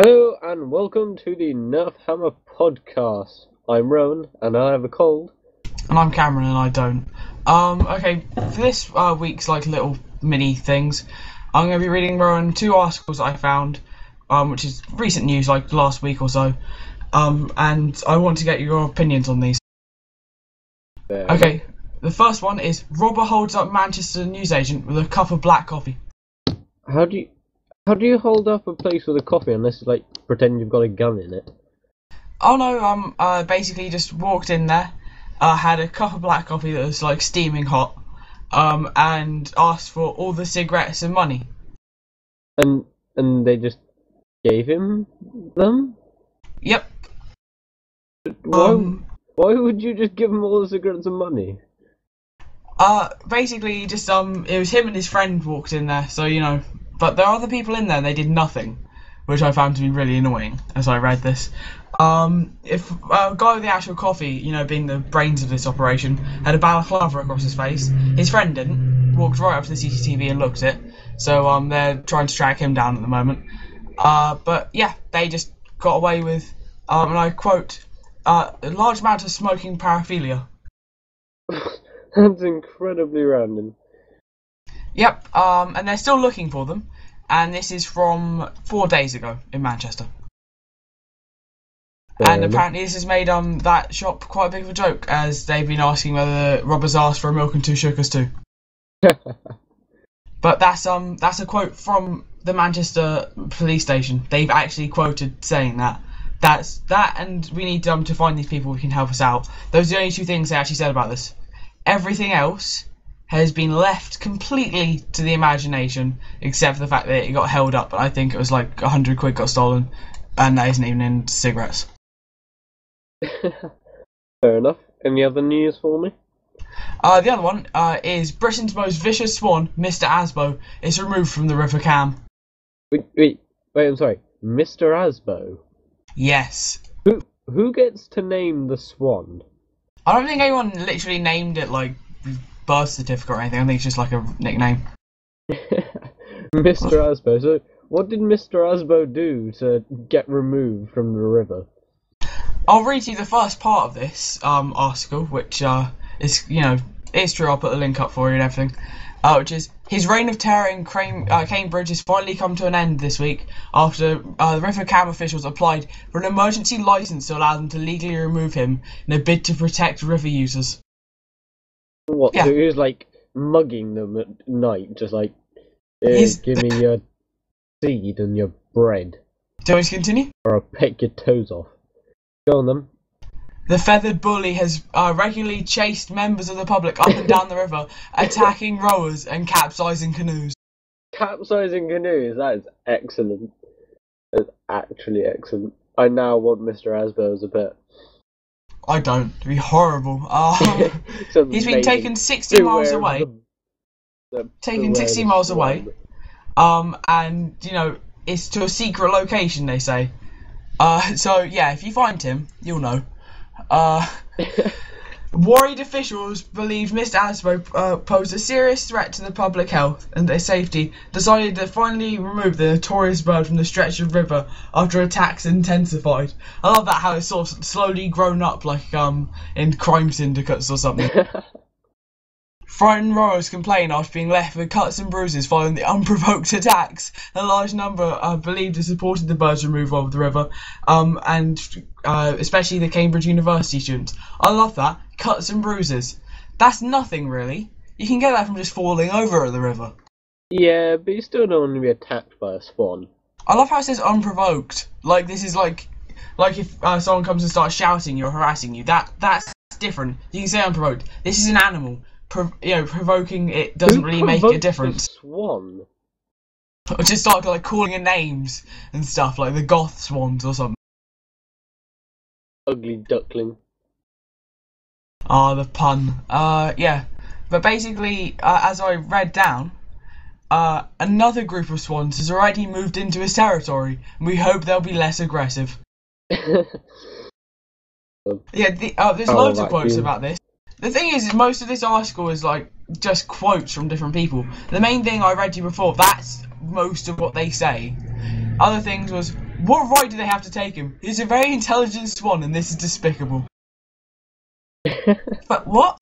Hello and welcome to the Nerfhammer podcast. I'm Rowan and I have a cold. And I'm Cameron and I don't. Okay, for this week's little mini things, I'm going to be reading Rowan two articles that I found, which is recent news, like last week or so. And I want to get your opinions on these. Okay, the first one is robber holds up Manchester newsagent with a cup of black coffee. How do you hold up a place with a coffee unless you pretend you've got a gun in it? Oh no, basically just walked in there, had a cup of black coffee that was steaming hot, and asked for all the cigarettes and money. And they just gave him them? Yep. Why would you just give him all the cigarettes and money? Basically just it was him and his friend walked in there, so you know. But there are other people in there and they did nothing, which I found to be really annoying as I read this. If a guy with the actual coffee, you know, being the brains of this operation, had a balaclava across his face, his friend didn't, walked right up to the CCTV and looked at it, so they're trying to track him down at the moment. But yeah, they just got away with, and I quote, a large amount of smoking paraphilia. That's incredibly random. Yep, and they're still looking for them, and this is from 4 days ago in Manchester. And apparently this has made that shop quite big of a joke, as they've been asking whether the robbers asked for a milk and 2 sugars too. But that's a quote from the Manchester police station. They've actually quoted saying that. That's that, and we need to find these people who can help us out. Those are the only two things they actually said about this. Everything else has been left completely to the imagination, except for the fact that it got held up. I think it was 100 quid got stolen, and that isn't even in cigarettes. Fair enough. Any other news for me? The other one is Britain's most vicious swan, Mr. Asbo, is removed from the River Cam. Wait, I'm sorry. Mr. Asbo? Yes. Who gets to name the swan? I don't think anyone literally named it birth certificate or anything. I think it's just a nickname. Mr. Asbo. So, what did Mr. Asbo do to get removed from the river? I'll read you the first part of this article, which is, you know, it's true. I'll put the link up for you and everything. Which is, his reign of terror in Cambridge has finally come to an end this week after the River Cam officials applied for an emergency license to allow them to legally remove him in a bid to protect river users. What? Yeah. So he was mugging them at night, just give me your seed and your bread. Do you want to continue? Or I'll peck your toes off. Go on then. The feathered bully has regularly chased members of the public up and down the river, attacking rowers and capsizing canoes. Capsizing canoes? That is excellent. That's actually excellent. I now want Mr. Asbo as a pet. I don't. It'd be horrible. He's been taken 60 miles away. Taken 60 miles away. And, you know, it's to a secret location, they say. So, yeah, if you find him, you'll know. Worried officials believe Mr. Asbo posed a serious threat to the public health and their safety, decided to finally remove the notorious bird from the stretch of river after attacks intensified. I love that, how it's sort of slowly grown up in crime syndicates or something. Frightened rowers complain after being left with cuts and bruises following the unprovoked attacks. A large number are believed to have supported the bird's removal of the river, and especially the Cambridge University students. I love that. Cuts and bruises. That's nothing, really. You can get that from just falling over at the river. Yeah, but you still don't want to be attacked by a swan. I love how it says unprovoked. This is like if someone comes and starts shouting you or harassing you. That's different. You can say unprovoked. This is an animal. Provoking it doesn't really make a difference. A swan? Or just start calling it names and stuff, like the goth swans or something. Ugly duckling. Ah, the pun. Yeah. But basically, as I read down, another group of swans has already moved into his territory, and we hope they'll be less aggressive. Yeah, there's loads of quotes about this. The thing is most of this article is just quotes from different people. The main thing I read to you before, that's most of what they say. Other things was What right do they have to take him? He's a very intelligent swan, and this is despicable. But what?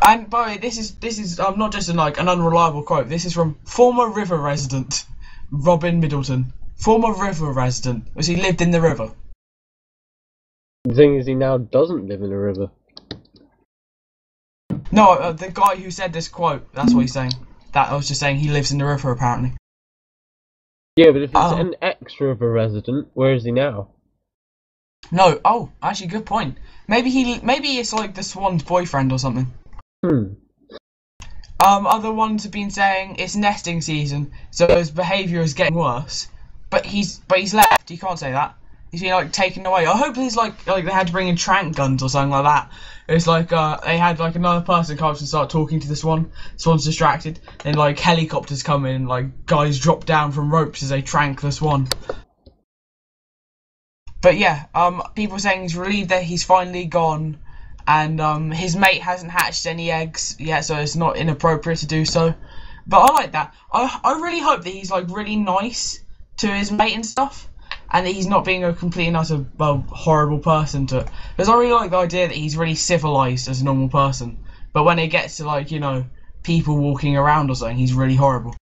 And by the way, this is not just an unreliable quote. This is from former river resident Robin Middleton. Former river resident, as he lived in the river. The thing is, he now doesn't live in a river. No, the guy who said this quote, that's what he's saying. That I was just saying he lives in the river apparently. Yeah, but if it's an ex-river resident, where is he now? No, actually, good point. Maybe it's like the swan's boyfriend or something. Other ones have been saying it's nesting season, so his behaviour is getting worse. But he's left. You can't say that. He's been taken away. I hope he's like they had to bring in trank guns or something like that. It's like they had another person come up and start talking to the swan. Swan's distracted. Then helicopters come in, guys drop down from ropes as they trank the swan. But yeah, people are saying he's relieved that he's finally gone, and his mate hasn't hatched any eggs yet, so it's not inappropriate to do so. But I like that. I really hope that he's really nice to his mate and stuff, and that he's not being a complete and utter horrible person to it. Because I really like the idea that he's really civilized as a normal person, but when it gets to people walking around or something, he's really horrible.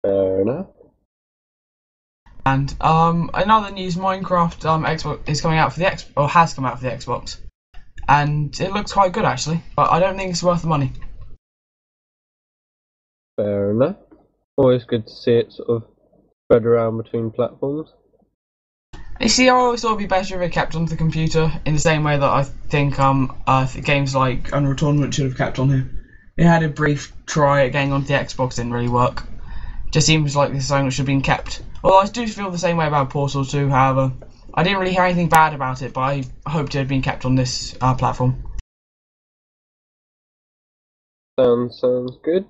Fair enough. And in other news, Minecraft Xbox is coming out for the has come out for the Xbox, and it looks quite good actually, but I don't think it's worth the money. Fair enough. Always good to see it sort of spread around between platforms. You see, I always thought it'd be better if it kept on the computer, in the same way that I think games like Unreal Tournament should have kept on here. It had a brief try at getting onto the Xbox, didn't really work. Just seems like this is something that should have been kept. Although I do feel the same way about Portal 2, however. I didn't really hear anything bad about it, but I hoped it had been kept on this platform. Sounds good.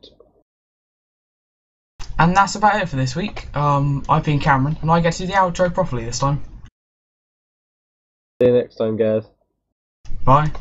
And that's about it for this week. I've been Cameron, and I get to do the outro properly this time. See you next time, guys. Bye.